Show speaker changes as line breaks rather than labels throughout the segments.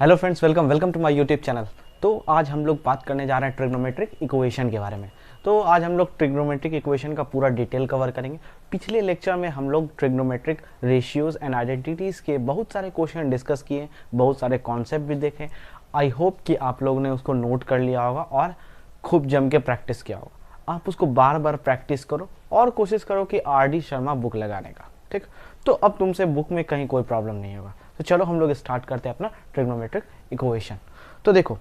Hello friends, welcome to my YouTube channel. तो आज हम लोग बात करने जा रहे हैं ट्रिग्नोमेट्रिक इक्वेशन के बारे में। तो आज हम लोग ट्रिग्नोमेट्रिक इक्वेशन का पूरा डिटेल कवर करेंगे। पिछले लेक्चर में हम लोग ट्रिग्नोमेट्रिक रेशियोज एंड आइडेंटिटीज़ के बहुत सारे क्वेश्चन डिस्कस किए, बहुत सारे कॉन्सेप्ट भी देखे। आई होप कि आप लोगों ने उसको नोट कर लिया होगा और खूब जम के प्रैक्टिस किया होगा। आप उसको बार बार प्रैक्टिस करो और कोशिश करो कि RD शर्मा बुक लगाने का, ठीक। तो अब तुमसे बुक में कहीं कोई प्रॉब्लम नहीं होगा। तो चलो हम लोग स्टार्ट करते हैं अपना ट्रिग्नोमेट्रिक इक्वेशन। तो देखो,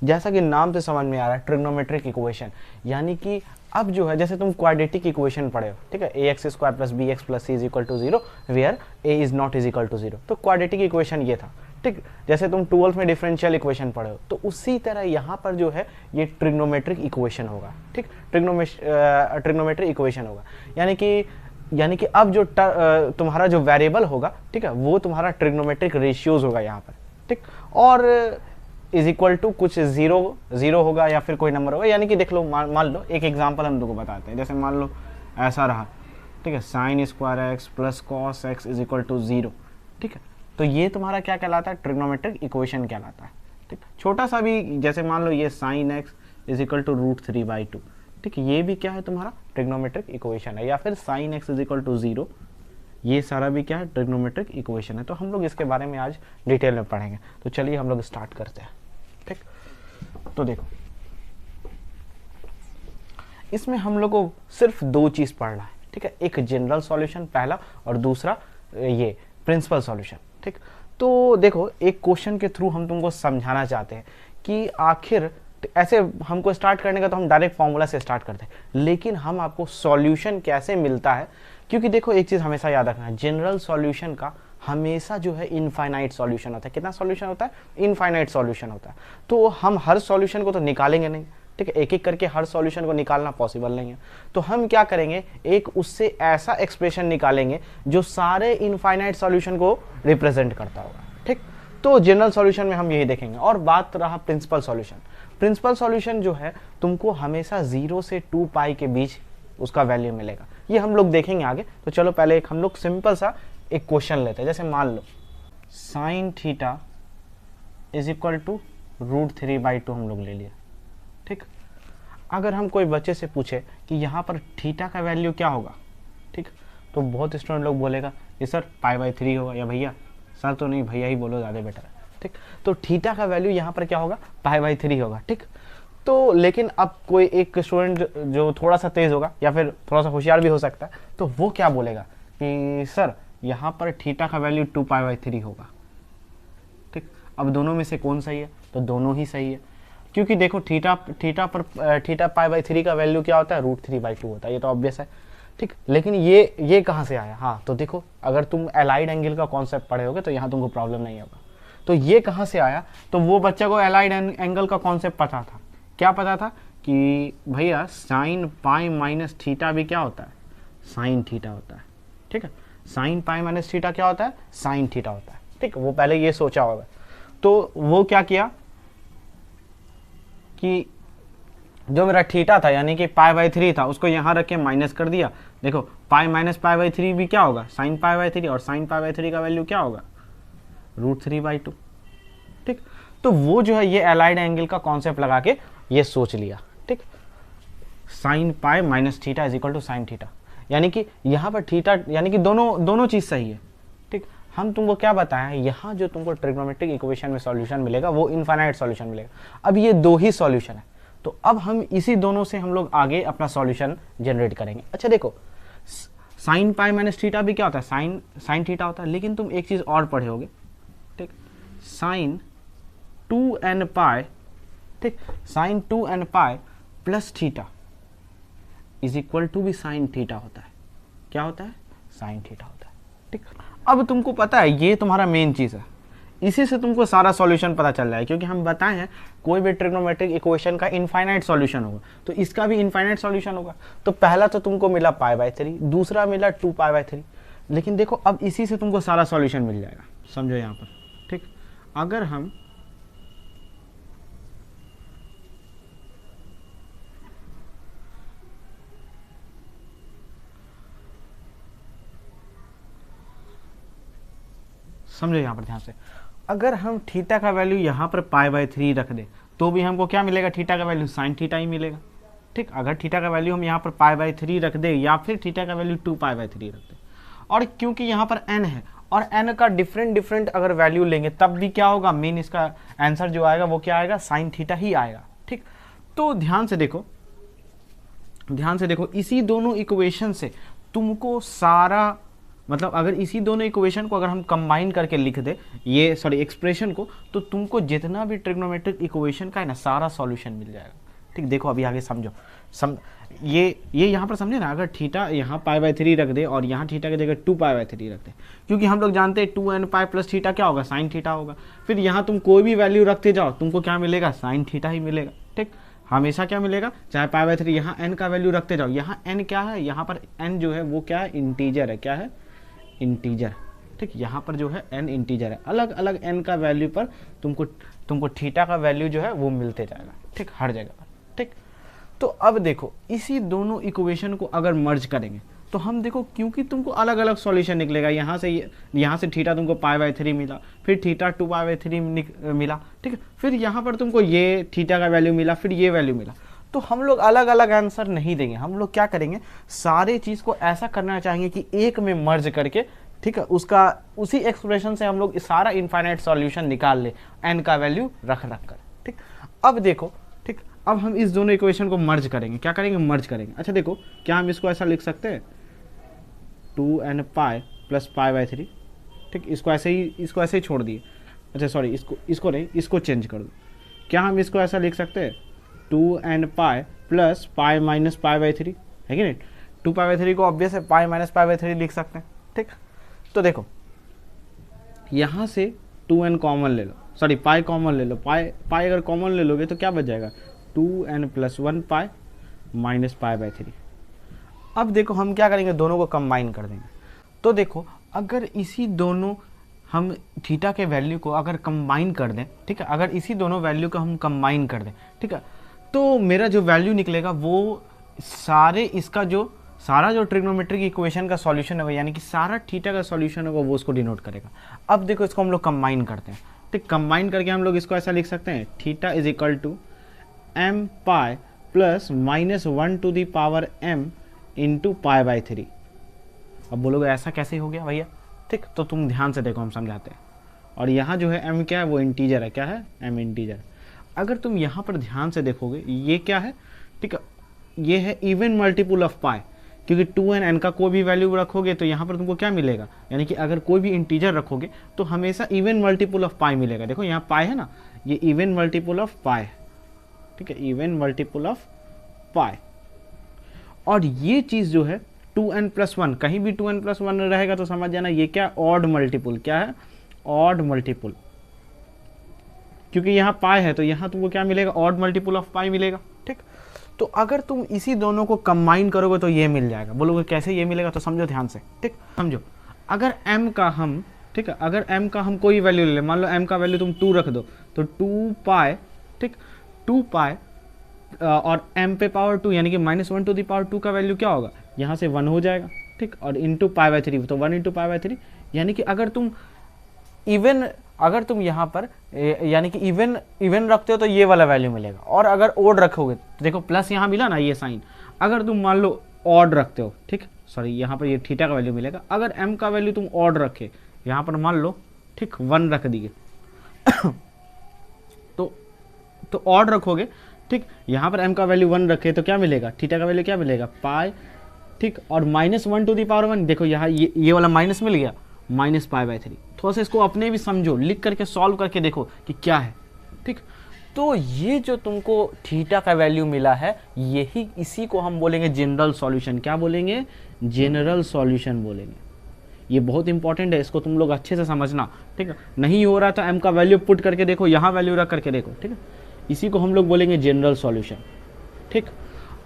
जैसा कि नाम से समझ में आ रहा है ट्रिग्नोमेट्रिक इक्वेशन, यानी कि अब जो है जैसे तुम क्वाड्रेटिक इक्वेशन पढ़े हो, ठीक है, ax² + bx + c = 0 where a is not is equal to 0। तो क्वाड्रेटिक इक्वेशन ये था, ठीक। जैसे तुम 12th में डिफरेंशियल इक्वेशन पढ़े हो, तो उसी तरह यहाँ पर जो है ये ट्रिग्नोमेट्रिक इक्वेशन होगा, ठीक। ट्रिग्नोमेट्रिक इक्वेशन होगा, यानी कि अब जो तुम्हारा जो वेरिएबल होगा, ठीक है, वो तुम्हारा ट्रिग्नोमेट्रिक रेशियोज होगा यहाँ पर, ठीक। और इज इक्वल टू कुछ जीरो होगा या फिर कोई नंबर होगा। यानी कि देख लो, मान लो एक एग्जांपल हम लोग को बताते हैं। जैसे मान लो ऐसा रहा, ठीक है, sin² x + cos x = 0, ठीक है। तो ये तुम्हारा क्या कहलाता है? ट्रिग्नोमेट्रिक इक्वेशन कहलाता है, ठीक। छोटा सा भी, जैसे मान लो ये sin x = √3/2, ठीक। ये भी क्या है? तुम्हारा ट्रिग्नोमेट्रिक इक्वेशन है। या फिर sin x = 0, ये सारा भी क्या है? ट्रिग्नोमेट्रिक इक्वेशन है। तो हम लोग इसके बारे में आज डिटेल में पढ़ेंगे। तो चलिए हम लोग स्टार्ट करते हैं, ठीक। तो देखो, इसमें हम लोग को सिर्फ दो चीज पढ़ना है, ठीक है। एक जनरल सॉल्यूशन पहला, और दूसरा ये प्रिंसिपल सॉल्यूशन, ठीक। तो देखो, एक क्वेश्चन के थ्रू हम तुमको समझाना चाहते हैं कि आखिर ऐसे हमको स्टार्ट करने का तो हम डायरेक्ट फॉर्मूला से स्टार्ट करते हैं, लेकिन हम आपको सॉल्यूशन कैसे मिलता है। क्योंकि देखो, एक चीज हमेशा याद रखना है, जनरल सॉल्यूशन का हमेशा जो है इनफाइनाइट सॉल्यूशन होता है। कितना सॉल्यूशन होता है? इनफाइनाइट सॉल्यूशन होता है। तो हम हर सॉल्यूशन को तो निकालेंगे नहीं, ठीक है, एक एक करके हर सॉल्यूशन को निकालना पॉसिबल नहीं है। तो हम क्या करेंगे, एक उससे ऐसा एक्सप्रेशन निकालेंगे जो सारे इनफाइनाइट सॉल्यूशन को रिप्रेजेंट करता होगा, ठीक। तो जनरल सॉल्यूशन में हम यही देखेंगे। और बात रहा प्रिंसिपल सॉल्यूशन। प्रिंसिपल सॉल्यूशन जो है तुमको हमेशा 0 से 2π के बीच उसका वैल्यू मिलेगा। ये हम लोग देखेंगे आगे। तो चलो पहले एक हम लोग सिंपल सा एक क्वेश्चन लेते हैं। जैसे मान लो sin θ = √3/2 हम लोग ले लिया, ठीक। अगर हम कोई बच्चे से पूछे कि यहाँ पर थीटा का वैल्यू क्या होगा, ठीक, तो बहुत स्टूडेंट लोग बोलेगा ये सर π/3 होगा, या भैया, सर तो नहीं, भैया ही बोलो, ज़्यादा बेटर है, ठीक। तो थीटा का वैल्यू यहाँ पर क्या होगा? π/3 होगा, ठीक। तो लेकिन अब कोई एक स्टूडेंट जो थोड़ा सा तेज होगा या फिर थोड़ा सा होशियार भी हो सकता है, तो वो क्या बोलेगा कि सर यहाँ पर थीटा का वैल्यू 2π/3 होगा, ठीक। अब दोनों में से कौन सही है? तो दोनों ही सही है, क्योंकि देखो थीटा π/3 का वैल्यू क्या होता है? √3/2 होता है। ये तो ऑब्वियस है, ठीक। लेकिन ये कहाँ से आया? हाँ, तो देखो, अगर तुम एलाइड एंगल का कॉन्सेप्ट पढ़े होगे तो यहाँ तुमको प्रॉब्लम नहीं होगा। तो ये कहाँ से आया? तो वो बच्चा को एलाइड एंगल का कॉन्सेप्ट पता था। क्या पता था? कि भैया sin π - थीटा भी क्या होता है? sin थीटा होता है, ठीक है। sin π - थीटा क्या होता है? sin थीटा होता है, ठीक। वो पहले ये सोचा होगा। तो वो क्या किया कि जो मेरा थीटा था, यानी कि π/3 था, उसको यहाँ रख के माइनस कर दिया। देखो, π - π/3 भी क्या होगा? sin π/3, और sin π/3 का वैल्यू क्या होगा? √3/2, ठीक। तो वो जो है ये एलाइड एंगल का कॉन्सेप्ट लगा के ये सोच लिया, ठीक। sin π - थीटा = sin थीटा, यानी कि यहाँ पर थीटा, यानी कि दोनों चीज सही है, ठीक। हम तुमको क्या बताया, यहाँ जो तुमको ट्रिग्नोमेट्रिक इक्वेशन में सॉल्यूशन मिलेगा वो इनफाइनाइट सॉल्यूशन मिलेगा। अब ये दो ही सॉल्यूशन है, तो अब हम इसी दोनों से हम लोग आगे अपना सॉल्यूशन जनरेट करेंगे। अच्छा देखो, sin π - थीटा भी क्या होता है? sin थीटा होता है। लेकिन तुम एक चीज और पढ़े होगे, ठीक, sin 2nπ, ठीक, sin 2nπ + थीटा = भी sin थीटा होता है। क्या होता है? sin थीटा होता है, ठीक। अब तुमको पता है, ये तुम्हारा मेन चीज है, इसी से तुमको सारा सॉल्यूशन पता चल रहा है। क्योंकि हम बताए हैं कोई भी ट्रिग्नोमेट्रिक इक्वेशन का इनफाइनाइट सॉल्यूशन होगा, तो इसका भी इनफाइनाइट सॉल्यूशन होगा। तो पहला तो तुमको मिला π/3, दूसरा मिला 2π/3। लेकिन देखो, अब इसी से तुमको सारा सॉल्यूशन मिल जाएगा। समझो यहाँ पर, ठीक। अगर हम समझो यहाँ पर ध्यान से, अगर हम थीटा का वैल्यू यहाँ पर पाई/3 रख दें तो भी हमको क्या मिलेगा, थीटा का वैल्यू साइन थीटा ही मिलेगा। ठीक, अगर थीटा का वैल्यू हम यहाँ पर पाई/3 रख दें या फिर थीटा का वैल्यू 2π/3 रख दें, और क्योंकि यहाँ पर n है और n का डिफरेंट अगर वैल्यू लेंगे तब भी क्या होगा, मेन इसका आंसर जो आएगा वो क्या आएगा, साइन थीटा ही आएगा। ठीक, तो ध्यान से देखो इसी दोनों इक्वेशन से तुमको सारा, मतलब अगर इसी दोनों इक्वेशन को अगर हम कंबाइन करके लिख दे एक्सप्रेशन को, तो तुमको जितना भी ट्रिग्नोमेट्रिक इक्वेशन का है ना सारा सॉल्यूशन मिल जाएगा। ठीक, देखो अभी आगे समझो, ये यहाँ पर समझे ना, अगर थीटा यहाँ पाई/3 रख दे और यहाँ थीटा की जगह 2π/3 रख दे, क्योंकि हम लोग जानते हैं 2nπ प्लस थीटा क्या होगा, साइन थीटा होगा। फिर यहाँ तुम कोई भी वैल्यू रखते जाओ तुमको क्या मिलेगा, साइन थीटा ही मिलेगा। ठीक, हमेशा क्या मिलेगा, चाहे पाई/3 यहाँ n का वैल्यू रखते जाओ, यहाँ n क्या है, यहाँ पर n जो है वो क्या है, इंटीजर है। क्या है, इंटीजर। ठीक, यहाँ पर जो है n इंटीजर है, अलग अलग n का वैल्यू पर तुमको थीटा का वैल्यू जो है वो मिलते जाएगा। ठीक, हर जगह पर। ठीक, तो अब देखो इसी दोनों इक्वेशन को अगर मर्ज करेंगे तो हम देखो, क्योंकि तुमको अलग अलग सॉल्यूशन निकलेगा, यहाँ से थीटा तुमको पाई/3 मिला, फिर थीटा 2π/3 मिला। ठीक है, फिर यहाँ पर तुमको ये थीटा का वैल्यू मिला, फिर ये वैल्यू मिला। तो हम लोग अलग अलग आंसर नहीं देंगे, हम लोग क्या करेंगे, सारे चीज़ को ऐसा करना चाहेंगे कि एक में मर्ज करके, ठीक है, उसका उसी एक्सप्रेशन से हम लोग सारा इनफाइनाइट सॉल्यूशन निकाल ले, n का वैल्यू रख कर। ठीक, अब देखो, ठीक, अब हम इस दोनों इक्वेशन को मर्ज करेंगे। क्या करेंगे, मर्ज करेंगे। अच्छा देखो, क्या हम इसको ऐसा लिख सकते हैं, 2nπ प्लस π/3। ठीक, इसको ऐसे ही छोड़ दिए। अच्छा सॉरी, इसको नहीं, इसको चेंज कर दो। क्या हम इसको ऐसा लिख सकते हैं, 2nπ प्लस π माइनस π/3, है कि नहीं। 2π/3 को ऑब्वियस है π माइनस π/3 लिख सकते हैं। ठीक, तो देखो यहाँ से 2n कॉमन ले लो, सॉरी पाई कॉमन ले लो, पाई अगर कॉमन ले लोगे तो क्या बच जाएगा, 2n प्लस 1π माइनस π/3। अब देखो हम क्या करेंगे, दोनों को कंबाइन कर देंगे। तो देखो अगर इसी दोनों हम थीटा के वैल्यू को अगर कंबाइन कर दें, ठीक है, अगर इसी दोनों वैल्यू को हम कंबाइन कर दें, ठीक है, तो मेरा जो वैल्यू निकलेगा वो सारा जो ट्रिग्नोमेट्रिक इक्वेशन का सॉल्यूशन है, यानी कि सारा थीटा का सॉल्यूशन होगा वो उसको डिनोट करेगा। अब देखो इसको हम लोग कंबाइन करते हैं। ठीक, कंबाइन करके हम लोग इसको ऐसा लिख सकते हैं, theta is equal to mπ plus -1 m into π/3। अब बोलोगे ऐसा कैसे हो गया भैया। ठीक, तो तुम ध्यान से देखो, हम समझाते हैं। और यहाँ जो है m क्या है, वो इंटीजर है। क्या है, m इंटीजर। अगर तुम यहाँ पर ध्यान से देखोगे, ये क्या है, ठीक है, ये है इवन मल्टीपल ऑफ पाई, क्योंकि 2n का कोई भी वैल्यू रखोगे तो यहाँ पर तुमको क्या मिलेगा, यानी कि अगर कोई भी इंटीजर रखोगे तो हमेशा इवन मल्टीपल ऑफ पाई मिलेगा। देखो यहाँ पाई है ना, ये इवन मल्टीपल ऑफ पाई है। ठीक है, इवन मल्टीपल ऑफ पाई। और ये चीज़ जो है 2n प्लस 1, कहीं भी 2n प्लस 1 रहेगा तो समझ जाना ये क्या, ऑड मल्टीपल। क्या है, ऑड मल्टीपल। क्योंकि यहाँ पाई है तो यहाँ तुमको क्या मिलेगा, ऑड मल्टीपल ऑफ पाई मिलेगा। ठीक, तो अगर तुम इसी दोनों को कंबाइन करोगे तो ये मिल जाएगा। बोलोगे कैसे ये मिलेगा, तो समझो ध्यान से। ठीक, समझो, अगर m का हम, ठीक है, अगर m का हम कोई वैल्यू ले लें, मान लो m का वैल्यू तुम 2 रख दो, तो 2π, ठीक, 2π और m पे पावर 2 यानी कि -1 का वैल्यू क्या होगा, यहाँ से 1 हो जाएगा। ठीक, और इंटू π/3, तो 1 इंटू π/3, यानी कि अगर तुम यहाँ पर यानी कि इवन रखते हो तो ये वाला वैल्यू मिलेगा, और अगर ओड रखोगे तो देखो प्लस यहाँ मिला ना ये साइन, अगर तुम मान लो ऑड रखते हो, ठीक, सॉरी यहाँ पर ये थीटा का वैल्यू मिलेगा। अगर m का वैल्यू तुम ऑड रखे, यहाँ पर मान लो, ठीक, 1 रख दिए तो ऑड रखोगे, ठीक, यहाँ पर m का वैल्यू 1 रखे तो क्या मिलेगा, थीटा का वैल्यू क्या मिलेगा, पाई। ठीक, और -1 देखो यहाँ ये वाला माइनस मिल गया, -π/3। थोड़ा सा इसको अपने भी समझो, लिख करके सॉल्व करके देखो कि क्या है। ठीक, तो ये जो तुमको थीटा का वैल्यू मिला है, इसी को हम बोलेंगे जनरल सॉल्यूशन। क्या बोलेंगे, जनरल सॉल्यूशन बोलेंगे। ये बहुत इंपॉर्टेंट है, इसको तुम लोग अच्छे से समझना। ठीक है, नहीं हो रहा तो m का वैल्यू पुट करके देखो, यहाँ वैल्यू रख करके देखो। ठीक है, इसी को हम लोग बोलेंगे जनरल सॉल्यूशन। ठीक,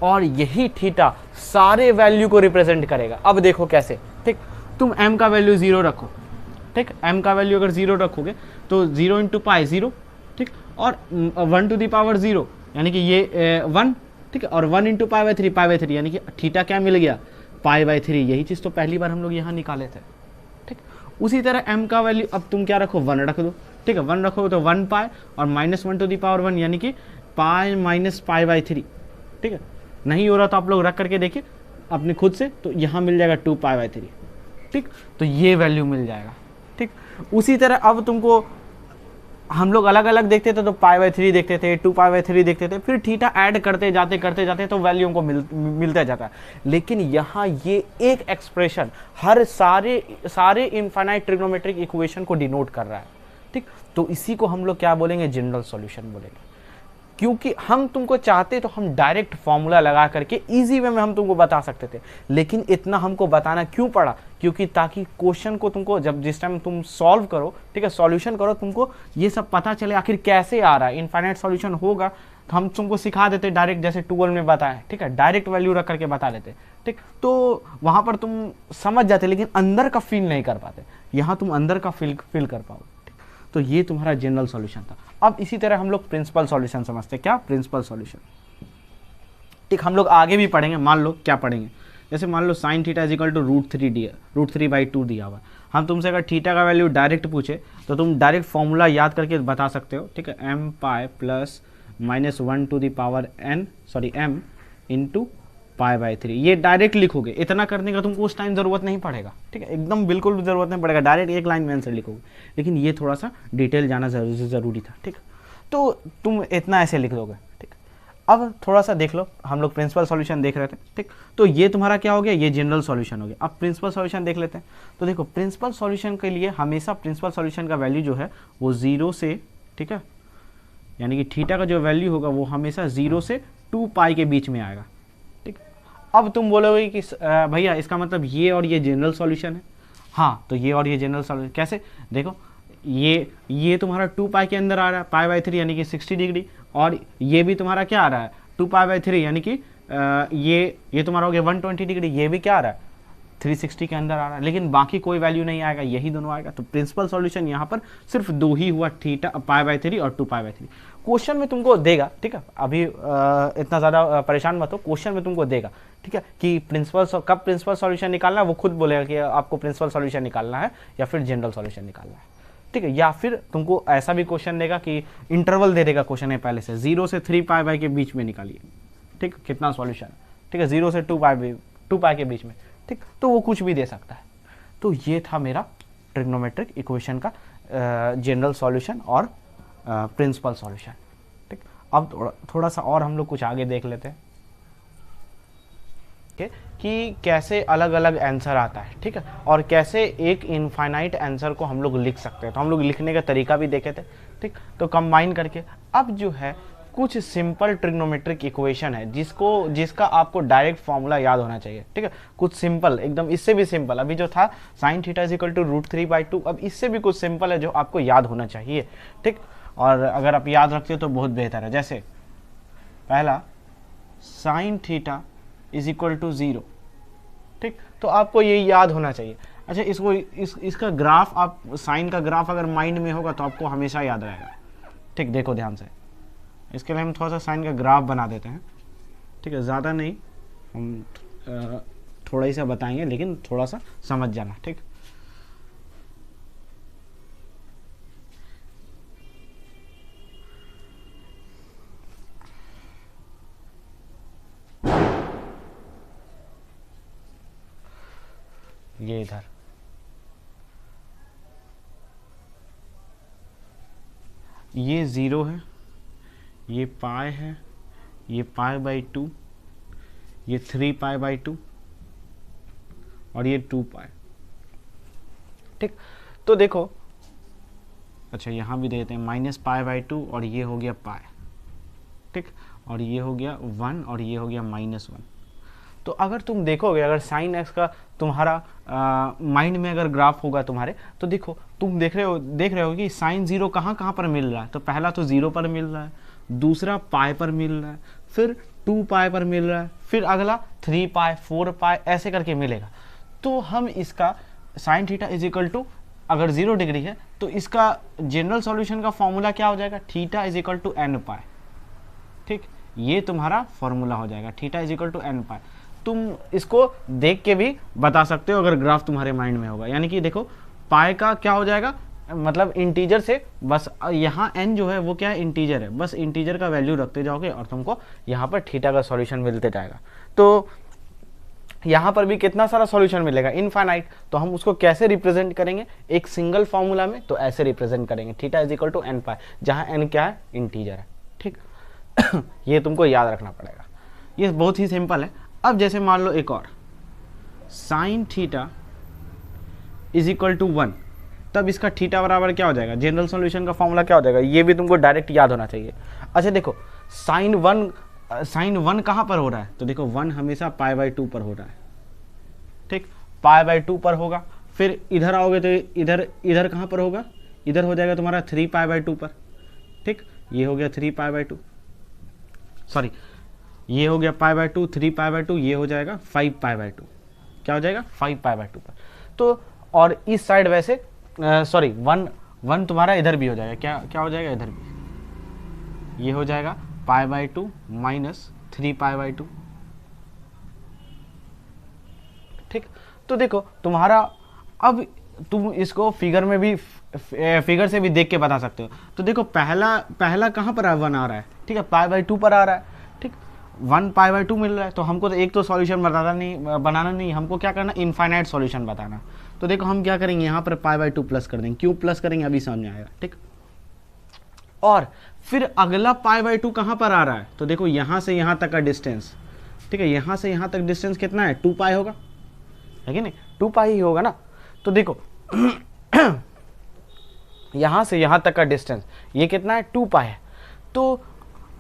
और यही थीटा सारे वैल्यू को रिप्रेजेंट करेगा। अब देखो कैसे। ठीक, तुम m का वैल्यू 0 रखो। ठीक, m का वैल्यू अगर 0 रखोगे तो 0 इंटू पाई 0। ठीक, और 1 यानी कि ये 1। ठीक है, और 1 इंटू π/3 यानी कि थीटा क्या मिल गया, π/3। यही चीज़ तो पहली बार हम लोग यहाँ निकाले थे। ठीक, उसी तरह m का वैल्यू अब तुम क्या रखो, 1 रख दो। ठीक है, 1 रखोगे तो 1 पाई और -1 यानी कि पाई माइनस पाई बाई 3, ठीक है। नहीं हो रहा तो आप लोग रख करके देखिए अपने खुद से, तो यहाँ मिल जाएगा 2 पाई बाई 3, ठीक। तो ये वैल्यू मिल जाएगा, ठीक। उसी तरह अब तुमको हम लोग अलग अलग देखते थे तो पाई बाई 3 देखते थे, 2 पाई बाई 3 देखते थे, फिर थीटा ऐड करते जाते तो वैल्यू हमको मिलता जाता है। लेकिन यहाँ ये एक एक्सप्रेशन हर सारे इनफाइनाइट ट्रिग्नोमेट्रिक इक्वेशन को डिनोट कर रहा है, ठीक। तो इसी को हम लोग क्या बोलेंगे, जनरल सॉल्यूशन बोलेंगे। क्योंकि हम तुमको चाहते तो हम डायरेक्ट फॉर्मूला लगा करके इजी वे में हम तुमको बता सकते थे, लेकिन इतना हमको बताना क्यों पड़ा, क्योंकि ताकि क्वेश्चन को तुमको जब जिस टाइम तुम सॉल्व करो, ठीक है, सॉल्यूशन करो, तुमको ये सब पता चले आखिर कैसे आ रहा है। इनफाइनाइट सॉल्यूशन होगा तो हम तुमको सिखा देते डायरेक्ट, जैसे 12 में बताया, ठीक है, डायरेक्ट वैल्यू रख करके बता देते, ठीक। तो वहां पर तुम समझ जाते, लेकिन अंदर का फील नहीं कर पाते। यहाँ तुम अंदर का फील कर पाओ। तो ये तुम्हारा जनरल सॉल्यूशन था। अब इसी तरह हम लोग प्रिंसिपल सॉल्यूशन समझते हैं। क्या प्रिंसिपल सॉल्यूशन, ठीक। हम लोग आगे भी पढ़ेंगे। मान लो क्या पढ़ेंगे, जैसे मान लो sine theta is equal to √3/2 दिया हुआ। हम तुमसे अगर थीटा का वैल्यू डायरेक्ट पूछे तो तुम डायरेक्ट फॉर्मूला याद करके बता सकते हो, ठीक है। m pi plus -1 into pi by 3, ये डायरेक्ट लिखोगे। इतना करने का तुमको उस टाइम जरूरत नहीं पड़ेगा, ठीक है, एकदम बिल्कुल भी जरूरत नहीं पड़ेगा, डायरेक्ट एक लाइन में आंसर लिखोगे। लेकिन ये थोड़ा सा डिटेल जाना जरूरी था, ठीक। तो तुम इतना ऐसे लिख दोगे, ठीक। अब थोड़ा सा देख लो, हम लोग प्रिंसिपल सॉल्यूशन देख रहे थे, ठीक। तो ये तुम्हारा क्या हो गया, ये जनरल सॉल्यूशन हो गया। अब प्रिंसिपल सॉल्यूशन देख लेते हैं। तो देखो प्रिंसिपल सॉल्यूशन के लिए हमेशा प्रिंसिपल सॉल्यूशन का वैल्यू जो है वो 0 से, ठीक है, यानी कि थीटा का जो वैल्यू होगा वो हमेशा 0 से 2 पाई के बीच में आएगा, ठीक। अब तुम बोलोगे कि भैया इसका मतलब ये और ये जनरल सॉल्यूशन है। हाँ, तो ये और ये जनरल सॉल्यूशन कैसे, देखो ये तुम्हारा 2 पाई के अंदर आ रहा है, पाई बाई 3 यानी कि 60 डिग्री, और ये भी तुम्हारा क्या आ रहा है 2 पाई बाई 3 यानी कि ये तुम्हारा हो गया 120 डिग्री, ये भी क्या आ रहा है 360 के अंदर आ रहा है, लेकिन बाकी कोई वैल्यू नहीं आएगा, यही दोनों आएगा। तो प्रिंसिपल सॉल्यूशन यहाँ पर सिर्फ 2 ही हुआ, थीटा पाई बाई 3 और 2 पाई बाई 3। क्वेश्चन में तुमको देगा, ठीक है, अभी इतना ज़्यादा परेशान मत हो, क्वेश्चन में तुमको देगा, ठीक है, कि कब प्रिंसिपल सॉल्यूशन निकालना है, वो खुद बोलेगा कि आपको प्रिंसिपल सॉल्यूशन निकालना है या फिर जनरल सॉल्यूशन निकालना है, ठीक है। या फिर तुमको ऐसा भी क्वेश्चन देगा कि इंटरवल दे देगा क्वेश्चन है पहले से, 0 से 3 पाई बाई के बीच में निकालिए, ठीक, कितना सॉल्यूशन, ठीक है, 0 से 2 पाई के बीच में, ठीक। तो वो कुछ भी दे सकता है। तो ये था मेरा ट्रिग्नोमेट्रिक इक्वेशन का जनरल सॉल्यूशन और प्रिंसिपल सॉल्यूशन, ठीक। अब थोड़ा सा और हम लोग कुछ आगे देख लेते हैं कि कैसे अलग अलग आंसर आता है, ठीक है, और कैसे एक इनफाइनाइट आंसर को हम लोग लिख सकते हैं। तो हम लोग लिखने का तरीका भी देखे थे, ठीक। तो कंबाइन करके अब जो है कुछ सिंपल ट्रिग्नोमेट्रिक इक्वेशन है जिसका आपको डायरेक्ट फॉर्मूला याद होना चाहिए, ठीक है। कुछ सिंपल एकदम, इससे भी सिंपल, अभी जो था sine theta is equal to √3/2, अब इससे भी कुछ सिंपल है जो आपको याद होना चाहिए, ठीक। और अगर आप याद रखते हो तो बहुत बेहतर है। जैसे पहला sine theta is equal to 0, ठीक, तो आपको ये याद होना चाहिए। अच्छा, इसका ग्राफ, आप साइन का ग्राफ अगर माइंड में होगा तो आपको हमेशा याद रहेगा, ठीक। देखो ध्यान से, इसके लिए हम थोड़ा सा साइन का ग्राफ बना देते हैं, ठीक है, ज़्यादा नहीं, हम थोड़ा ही सा बताएंगे, लेकिन थोड़ा सा समझ जाना, ठीक। ये इधर ये 0 है, ये पाई है, ये पाई बाई 2, ये 3 पाई बाई 2 और ये 2 पाई, ठीक। तो देखो, अच्छा यहाँ भी देते हैं -π/2 और ये हो गया पाई, ठीक, और ये हो गया 1 और ये हो गया -1। तो अगर तुम देखोगे, अगर साइन एक्स का तुम्हारा माइंड में अगर ग्राफ होगा तुम्हारे, तो देखो तुम देख रहे हो कि साइन 0 कहाँ पर मिल रहा है। तो पहला तो 0 पर मिल रहा है, दूसरा पाई पर मिल रहा है, फिर 2 पाई पर मिल रहा है, फिर अगला 3 पाई 4 पाई ऐसे करके मिलेगा। तो हम इसका sine theta is equal to, अगर 0 डिग्री है तो इसका जनरल सॉल्यूशन का फॉर्मूला क्या हो जाएगा, theta is equal to n pi, ठीक। ये तुम्हारा फॉर्मूला हो जाएगा, theta is equal to n pi. तुम इसको देख के भी बता सकते हो अगर ग्राफ तुम्हारे माइंड में होगा, यानी कि देखो पाई का क्या हो जाएगा मतलब इंटीजर से बस यहाँ n जो है वो क्या है, इंटीजर है, बस इंटीजर का वैल्यू रखते जाओगे और तुमको यहाँ पर थीटा का सॉल्यूशन मिलते जाएगा। तो यहाँ पर भी कितना सारा सॉल्यूशन मिलेगा, इनफाइनाइट। तो हम उसको कैसे रिप्रेजेंट करेंगे, एक सिंगल फॉर्मूला में, तो ऐसे रिप्रेजेंट करेंगे theta is equal to n pi, जहाँ एन क्या है, इंटीजर है, ठीक। ये तुमको याद रखना पड़ेगा, ये बहुत ही सिंपल है। अब जैसे मान लो एक और sine theta is equal to 1, तब इसका थीटा बराबर क्या हो जाएगा, जनरल सॉल्यूशन का फॉर्मूला क्या हो जाएगा, ये भी तुमको डायरेक्ट याद होना चाहिए। अच्छा देखो साइन वन कहाँ पर हो रहा है, तो देखो 1 हमेशा पाई बाई 2 पर हो रहा है, ठीक, पाई बाई 2 पर होगा। फिर इधर आओगे तो इधर कहाँ पर होगा, इधर हो जाएगा तुम्हारा 3 पाई बाई 2 पर, ठीक। ये हो गया 3 पाई बाई 2, सॉरी ये हो गया पाई बाई 2, 3 पाई बाई 2, ये हो जाएगा 5 पाई बाई 2, क्या हो जाएगा 5 पाई बाई 2 पर। तो और इस साइड वैसे सॉरी 1 तुम्हारा इधर भी हो जाएगा, क्या हो जाएगा, इधर भी ये हो जाएगा पाई बाई 2 माइनस 3 पाई बाई 2, ठीक। तो देखो तुम्हारा, अब तुम इसको फिगर में भी फिगर से भी देख के बता सकते हो। तो देखो पहला कहाँ पर 1 आ रहा है, ठीक है, पाई बाई 2 पर आ रहा है, ठीक, 1 पाई बाई 2 मिल रहा है। तो हमको तो एक तो सॉल्यूशन बनाना नहीं, हमको क्या करना, इनफाइनाइट सॉल्यूशन बताना। तो देखो हम क्या करेंगे, यहाँ पर पाई बाई 2 प्लस कर देंगे, क्यों प्लस करेंगे अभी समझ में आएगा, ठीक। और फिर अगला पाई बाई 2 कहाँ पर आ रहा है, तो देखो यहाँ से यहाँ तक का डिस्टेंस, ठीक है, यहाँ से यहाँ तक डिस्टेंस कितना है, 2 पाई होगा, है कि नहीं, 2 पाई ही होगा ना। तो देखो यहाँ से यहाँ तक का डिस्टेंस ये कितना है, 2 पाई है। तो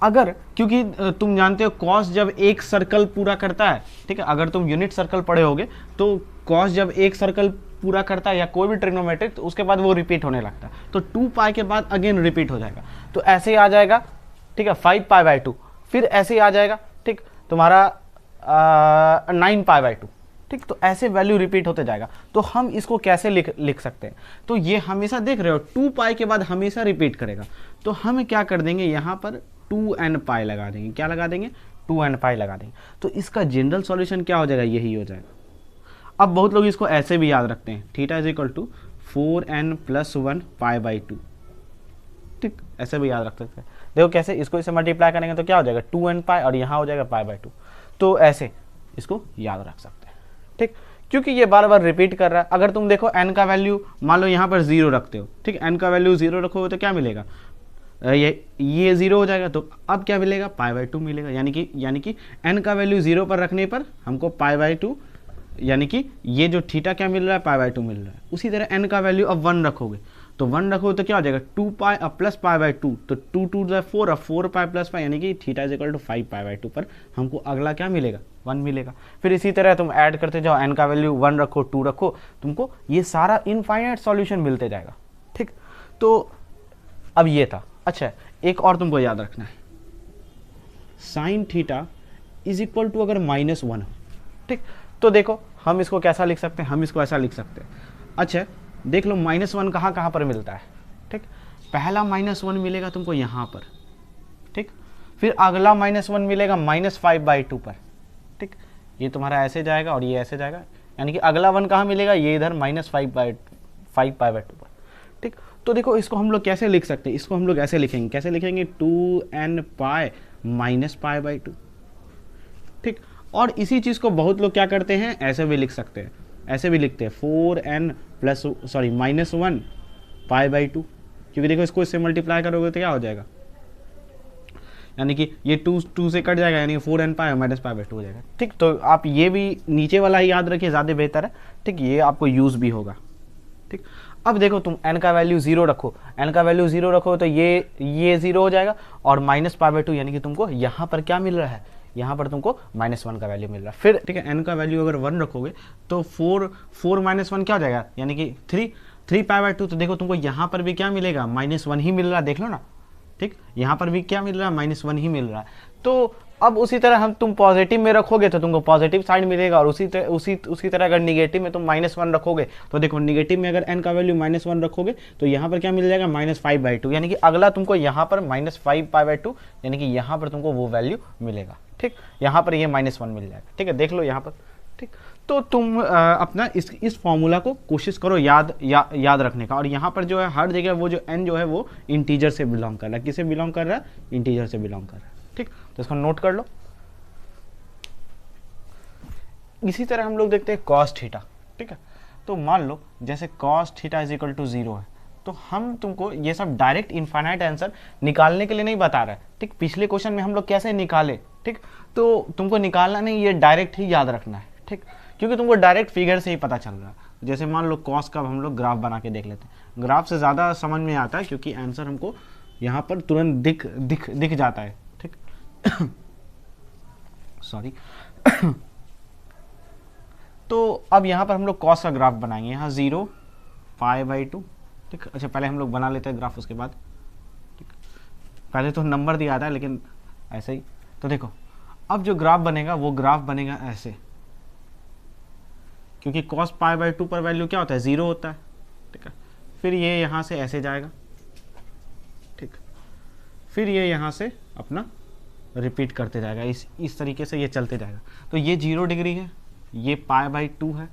अगर, क्योंकि तुम जानते हो कॉस जब एक सर्कल पूरा करता है, ठीक है, अगर तुम यूनिट सर्कल पढ़े होगे तो कॉस जब एक सर्कल पूरा करता है या कोई भी ट्रिग्नोमेट्रिक, तो उसके बाद वो रिपीट होने लगता है। तो 2 पाई के बाद अगेन रिपीट हो जाएगा, तो ऐसे ही आ जाएगा, ठीक है, 5 पाई बाई 2, फिर ऐसे ही आ जाएगा, ठीक, तुम्हारा 9 पाई बाई 2, ठीक। तो ऐसे वैल्यू रिपीट होते जाएगा। तो हम इसको कैसे लिख सकते हैं, तो ये हमेशा देख रहे हो 2 पाई के बाद हमेशा रिपीट करेगा। तो हम क्या कर देंगे, यहाँ पर 2n पाई लगा देंगे, क्या लगा देंगे, 2n पाई लगा देंगे। तो इसका जनरल सॉल्यूशन क्या हो जाएगा, यही हो जाएगा। अब बहुत लोग इसको ऐसे भी याद रखते हैं, theta is equal to 4n plus 1 pi by 2, ठीक, ऐसे भी याद रख सकते हैं। देखो कैसे, इसको इसे मल्टीप्लाई करेंगे तो क्या हो जाएगा, 2n पाई, और यहाँ हो जाएगा पाई बाई 2। तो ऐसे इसको याद रख सकते हैं, ठीक, क्योंकि ये बार बार रिपीट कर रहा है। अगर तुम देखो n का वैल्यू मान लो यहाँ पर 0 रखते हो, ठीक, n का वैल्यू 0 रखोगे तो क्या मिलेगा, ये 0 हो जाएगा। तो अब क्या मिलेगा, पाई बाई 2 मिलेगा। यानी कि n का वैल्यू 0 पर रखने पर हमको पाई बाई 2, यानी कि ये जो थीटा क्या मिल रहा है, पाई बाई 2 मिल रहा है। उसी तरह n का वैल्यू अब 1 रखोगे, तो 1 रखोगे तो क्या हो जाएगा, 2 पाई अब प्लस पाई बाई 2, तो 2 2 4, अब 4 पाई प्लस पाई, यानी कि theta is equal to 5 pi by 2 पर हमको अगला क्या मिलेगा, 1 मिलेगा। फिर इसी तरह तुम ऐड करते जाओ, n का वैल्यू 1 रखो, 2 रखो, तुमको ये सारा इनफाइनाइट सॉल्यूशन मिलते जाएगा, ठीक। तो अब ये था। अच्छा एक और तुमको याद रखना है, sine theta is equal to अगर -1 हो, ठीक, तो देखो हम इसको कैसा लिख सकते हैं, हम इसको ऐसा लिख सकते हैं। अच्छा देख लो -1 कहाँ पर मिलता है, ठीक, पहला -1 मिलेगा तुमको यहाँ पर, ठीक, फिर अगला -1 मिलेगा -5 बाई 2 पर, ठीक, ये तुम्हारा ऐसे जाएगा और ये ऐसे जाएगा, यानी कि अगला 1 कहाँ मिलेगा, ये इधर -5 पाई बाई 2 पर, ठीक। तो देखो इसको हम लोग कैसे लिख सकते हैं, इसको हम लोग ऐसे लिखेंगे, कैसे लिखेंगे, 2n pi minus pi by 2, ठीक। और इसी चीज़ को बहुत लोग क्या करते हैं, ऐसे भी लिख सकते हैं, ऐसे भी लिखते हैं 4n प्लस -1 पाई बाई 2, क्योंकि देखो इसको इससे मल्टीप्लाई करोगे तो क्या हो जाएगा, यानी कि ये 2 से कट जाएगा, यानी कि 4n pi minus pi by 2 हो जाएगा, ठीक। तो आप ये भी नीचे वाला ही याद रखिए, ज़्यादा बेहतर है, ठीक, ये आपको यूज़ भी होगा, ठीक। अब देखो तुम n का वैल्यू 0 रखो, n का वैल्यू 0 रखो तो ये 0 हो जाएगा, और माइनस पाई बाई 2, यानी कि तुमको यहाँ पर क्या मिल रहा है, यहाँ पर तुमको -1 का वैल्यू मिल रहा है। फिर ठीक है, n का वैल्यू अगर 1 रखोगे तो 4 माइनस 1 क्या हो जाएगा, यानी कि 3 पाई बाई 2। तो देखो तुमको यहाँ पर भी क्या मिलेगा, -1 ही मिल रहा है, देख लो ना, ठीक, यहाँ पर भी क्या मिल रहा है, -1 ही मिल रहा है। तो अब उसी तरह हम तुम पॉजिटिव में रखोगे तो तुमको पॉजिटिव साइड मिलेगा, और उसी तरह अगर निगेटिव में तुम -1 रखोगे तो देखो निगेटिव में अगर n का वैल्यू -1 रखोगे तो यहाँ पर क्या मिल जाएगा, -5 बाई 2, यानी कि अगला तुमको यहाँ पर -5 पाई बाई 2, यानी कि यहाँ पर तुमको वो वैल्यू मिलेगा, ठीक, यहाँ पर ये -1 मिल जाएगा, ठीक है, देख लो यहाँ पर, ठीक। तो तुम अपना इस फॉर्मूला को कोशिश करो याद रखने का। और यहाँ पर जो है हर जगह वो जो n जो है वो इंटीजर से बिलोंग कर रहा है। किससे बिलोंग कर रहा है? इंटीजर से बिलोंग कर रहा है। ठीक, तो इसको नोट कर लो। इसी तरह हम लोग देखते हैं कॉस थीटा। ठीक है, तो मान लो जैसे cos theta is equal to 0 है, तो हम तुमको ये सब डायरेक्ट इनफाइनाइट आंसर निकालने के लिए नहीं बता रहा है। ठीक, पिछले क्वेश्चन में हम लोग कैसे निकाले, ठीक, तो तुमको निकालना नहीं, ये डायरेक्ट ही याद रखना है। ठीक, क्योंकि तुमको डायरेक्ट फिगर से ही पता चल रहा है। जैसे मान लो कॉस का हम लोग ग्राफ बना के देख लेते हैं। ग्राफ से ज़्यादा समझ में आता है क्योंकि आंसर हमको यहाँ पर तुरंत दिख जाता है। ठीक सॉरी तो अब यहाँ पर हम लोग कॉस का ग्राफ बनाएंगे। यहाँ 0 π/2। ठीक, अच्छा पहले हम लोग बना लेते हैं ग्राफ, उसके बाद। ठीक, पहले तो नंबर दिया था लेकिन ऐसे ही। तो देखो अब जो ग्राफ बनेगा वो ग्राफ बनेगा ऐसे, क्योंकि cos π/2 पर वैल्यू क्या होता है? 0 होता है। ठीक है, फिर ये यहाँ से ऐसे जाएगा। ठीक, फिर ये यहाँ से अपना रिपीट करते जाएगा, इस तरीके से ये चलते जाएगा। तो ये 0 डिग्री है, ये π/2 है।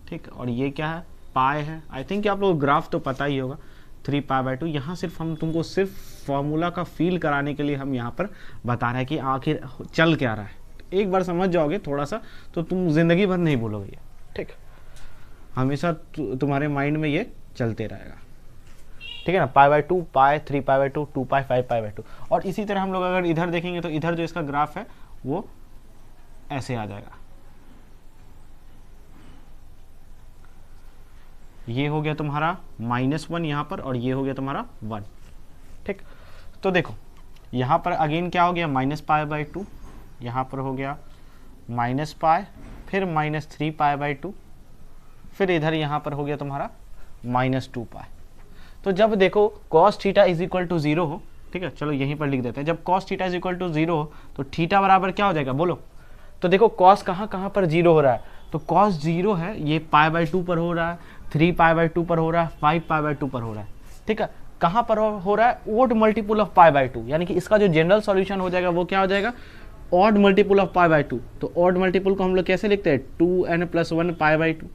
ठीक, और ये क्या है? पाई है। आई थिंक आप लोग ग्राफ तो पता ही होगा, 3 π/2। यहाँ सिर्फ हम तुमको सिर्फ फॉर्मूला का फील कराने के लिए हम यहाँ पर बता रहे हैं कि आखिर चल क्या रहा है। एक बार समझ जाओगे थोड़ा सा तो तुम जिंदगी भर नहीं भूलोगे ये। ठीक, हमेशा तुम्हारे माइंड में ये चलते रहेगा। ठीक है ना, π/2, पाई, 3 π/2, 2 पाई, 5 π/2। और इसी तरह हम लोग अगर इधर देखेंगे तो इधर जो इसका ग्राफ है वो ऐसे आ जाएगा। ये हो गया तुम्हारा -1 यहाँ पर, और ये हो गया तुम्हारा 1। ठीक, तो देखो यहाँ पर अगेन क्या हो गया? -π/2, यहाँ पर हो गया -π, फिर -3 π/2, फिर इधर यहाँ पर हो गया तुम्हारा -2 पाई। तो जब देखो cos theta is equal to 0 हो, ठीक है, चलो यहीं पर लिख देते हैं। जब cos theta is equal to 0 हो तो थीटा बराबर क्या हो जाएगा? बोलो। तो देखो cos कहाँ पर 0 हो रहा है? तो cos 0 है, ये π/2 पर हो रहा है, 3 π/2 पर हो रहा है, 5 π/2 पर हो रहा है। ठीक है, कहाँ पर हो रहा है? ओड मल्टीपल ऑफ π/2, यानी कि इसका जो जनरल सॉल्यूशन हो जाएगा वो क्या हो जाएगा? Odd multiple of π/2। तो ऑड मल्टीपल को हम लोग कैसे लिखते हैं? 2n + 1 π/2।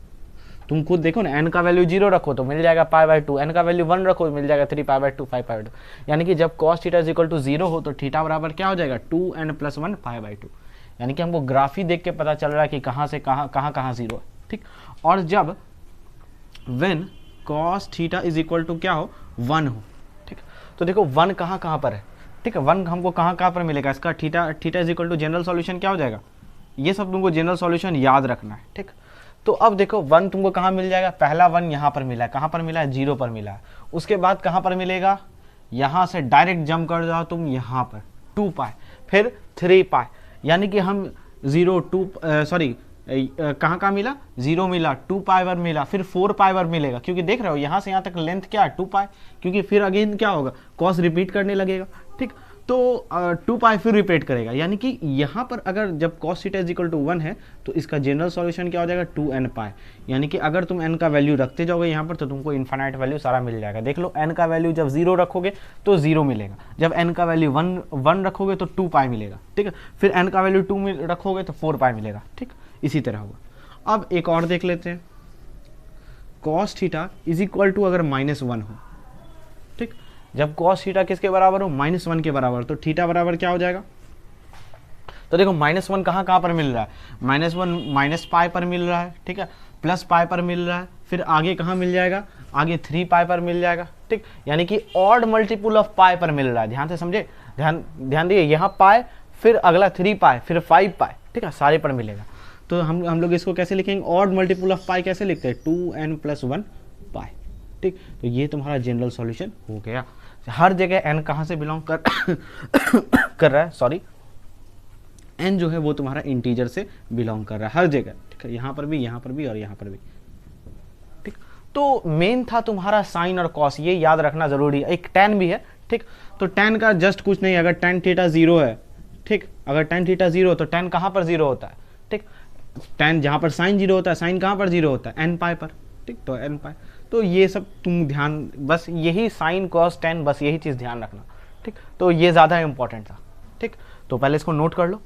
तुम खुद देखो ना, n का वैल्यू 0 रखो तो मिल जाएगा π/2, n का वैल्यू 1 रखो तो मिल जाएगा 3 π/2, 5 π/2। यानी कि जब cos theta is equal to 0 हो तो थीटा बराबर क्या हो जाएगा? 2n + 1 π/2। यानी कि हमको ग्राफ ही देख के पता चल रहा है कि कहाँ से कहाँ 0 है। ठीक, और जब when cos theta is equal to क्या हो? 1 हो। ठीक, तो देखो 1 कहाँ पर है? ठीक है, 1 हमको कहाँ पर मिलेगा? इसका theta is equal to general solution क्या हो जाएगा? ये सब तुमको जनरल सॉल्यूशन याद रखना है। ठीक, तो अब देखो 1 तुमको कहाँ मिल जाएगा? पहला 1 यहाँ पर मिला है। कहाँ पर मिला है? 0 पर मिला है। उसके बाद कहाँ पर मिलेगा? यहाँ से डायरेक्ट जंप कर जाओ तुम यहाँ पर 2 पाई, फिर 3 पाई, यानी कि हम 0 2 सॉरी कहाँ मिला? 0 मिला, 2 पाई पर मिला, फिर 4 पाई पर मिलेगा, क्योंकि देख रहे हो यहाँ से यहाँ तक लेंथ क्या है? 2 पाई, क्योंकि फिर अगेन क्या होगा? कॉस रिपीट करने लगेगा। ठीक, तो 2 पाई फिर रिपीट करेगा, यानी कि यहाँ पर अगर जब cos theta is equal to 1 है तो इसका जनरल सॉल्यूशन क्या हो जाएगा? 2n पाई। यानी कि अगर तुम n का वैल्यू रखते जाओगे यहाँ पर तो तुमको इन्फाइनाइट वैल्यू सारा मिल जाएगा। देख लो, n का वैल्यू जब 0 रखोगे तो 0 मिलेगा, जब n का वैल्यू 1 रखोगे तो 2 पाई मिलेगा। ठीक है, फिर n का वैल्यू 2 रखोगे तो 4 पाई मिलेगा। ठीक, इसी तरह होगा। अब एक और देख लेते हैं, cos theta is equal to अगर -1 हो। ठीक, जब cos थीटा किसके बराबर हो? -1 के बराबर, तो थीटा बराबर क्या हो जाएगा? तो देखो -1 कहाँ पर मिल रहा है? -1 -π पर मिल रहा है। ठीक है, +π पर मिल रहा है, फिर आगे कहाँ मिल जाएगा? आगे 3 पाई पर मिल जाएगा। ठीक, यानी कि ऑड मल्टीपल ऑफ पाई पर मिल रहा है। ध्यान से समझे, ध्यान दिए, यहाँ पाई, फिर अगला 3 पाई, फिर 5 पाई। ठीक है, सारे पर मिलेगा। तो हम लोग इसको कैसे लिखेंगे? ऑड मल्टीपल ऑफ पाई कैसे लिखते हैं? 2n + 1 पाई। ठीक, तो ये तुम्हारा जनरल सॉल्यूशन हो गया। हर जगह n कहाँ से बिलोंग कर रहा है? सॉरी, n जो है वो तुम्हारा इंटीजर से बिलोंग कर रहा है हर जगह। ठीक है, यहाँ पर भी और यहाँ पर भी। ठीक, तो मेन था तुम्हारा साइन और कॉस, ये याद रखना जरूरी है। एक tan भी है। ठीक, तो tan का जस्ट कुछ नहीं, अगर tan थीटा 0 है, ठीक, अगर tan थीटा 0 हो तो tan कहाँ पर 0 होता है? ठीक, tan जहाँ पर साइन 0 होता है, साइन कहाँ पर 0 होता है? n पाई पर। ठीक, तो n पाई। तो ये सब तुम ध्यान, बस यही साइन कॉस tan, बस यही चीज़ ध्यान रखना। ठीक, तो ये ज़्यादा इंपॉर्टेंट था। ठीक, तो पहले इसको नोट कर लो।